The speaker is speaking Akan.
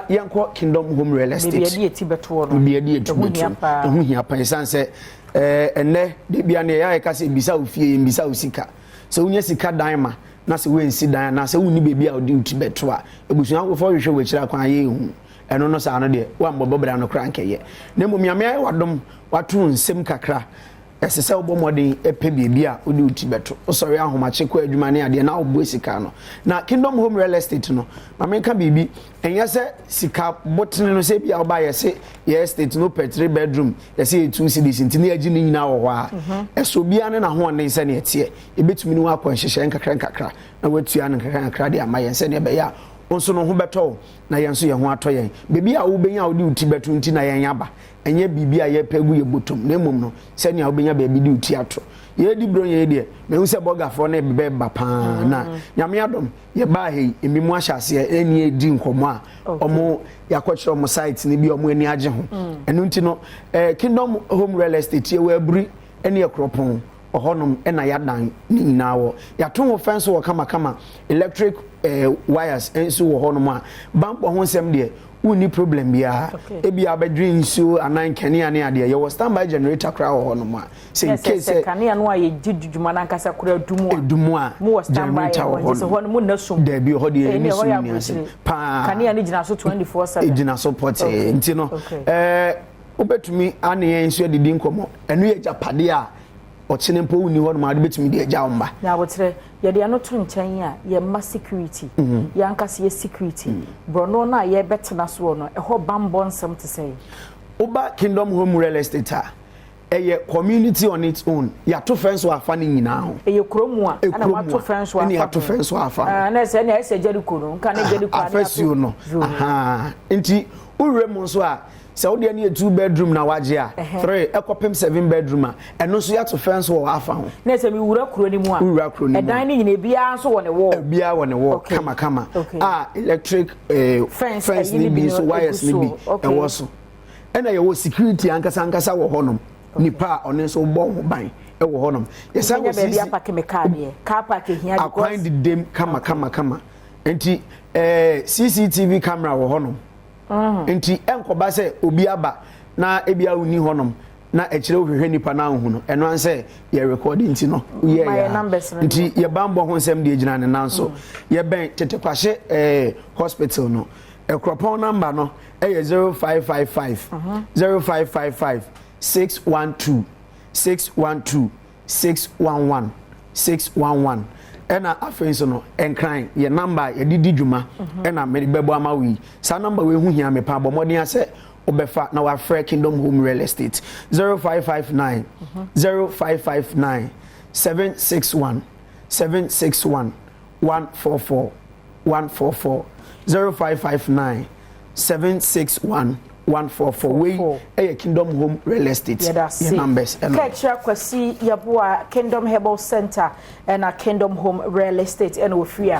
yanko Kingdom Home Real Estate Bibi edi beto no bibi edi etubetu ho hia pan sanse enne de bia ne ya ka se bisa ofie bisa osika so unya sika dan ma na se wensi dan na se wuni bebi a odi utibeto a ebusuan wo fo hwehwe wechira kwan ye hu eno no sa no de wa mbobobra no kra nkeye na mumyame ay wadom watu nsem kakra esese obomodin epe bebi a odi utibeto osori ahomache kwa adwuma ne ade na obo sika no na Kingdom Home Real Estate no mamenka bibi enya se sika botene no se bia oba yese ye estate no per 3 bedroom yese 2 cities ntini agi ni nyina wo ha eso bia ne na ho ne se ne etie ebetumi ni wa kwa hyehyɛ nkakra na watua ne nkakra de ama yense ne be ya onso no ho beto na yenso ye ho ato yen bebi a wo benya wo di uti beto nti na yen yaba enye bibi a ye pegu ye botom na emom no se ne wo benya ba bi di uti ato ye di bro ye de na hu se bogafo na be ba pa na nyame adom ye ba he emimu ahyase eni edi nkomo a omo yakɔkyerɛ omo site ne bi omo ani age ho enu nti no Kingdom Home Real Estate ye wa aburi ene ekropon ohonom ena yadan ni nyina wo yato ho fence wo kama electric wires enso wo honom a bampo ho nsem de uni problem bia ebi abedri nso anan kane ane ade ye wo standby generator kra wo honom a say in case kane anu a ye diduduma na nkasa kra dumu a mo wo standby so honom mo nasum de bi ho de ni sum ni ase pa kane ane gina so 24/7 gina support nti no obetumi ane enso didi nkomo enu ye japade a ochine mpo uni ho no ma de betumi de agya omba na wotre ye de anoto nchen a ye ma security ye ankase ye security brono na ye betena so no eho bambo nsem te say oba Kingdom Home Real Estate a community on its own ya to fence wa fa ni nyina ho eye kromu a na wa to fence wa fa ni ya to fence wa fa na se na ese Jericho no nka na Jericho afesio no aha enti urre mu so a se wo de na 2 bedroom na waje a 3 ekopem 7 bedroom a eno so ya to fence wa afa ho na se mi wura kuro ni mu a edan ni nyina bia so wo ne wo bia wo ne wo kama electric fence ni bi so wires ni bi e wo so ena ye wo security ankasa wo honom nipa one so bo ho ban e wo honom ye sa wo bia pa chemical ye car park hia because akwan di dem kama enti CCTV camera wo honom enti enkoba se obi aba na ebia uni honom na ekire ohwehwe nipa na hu no eno anse ye record enti no ye ya enti ye bambo ho nsem de agina ne nanso ye ben tetekwahye hospital no ekropon number no eye 0555 0555 612 611 ena afenso no enkran ye number ye didi dwuma ena me bebo amawi sa number we hu hia me pa bomodin ase obefa na wa free Kingdom Home Real Estate 0559 0559 761 144 0559 761 144 we Kingdom Home Real Estate your numbers Ketcha kwasi yabo Kingdom Herbal Center and a Kingdom Home Real Estate and we free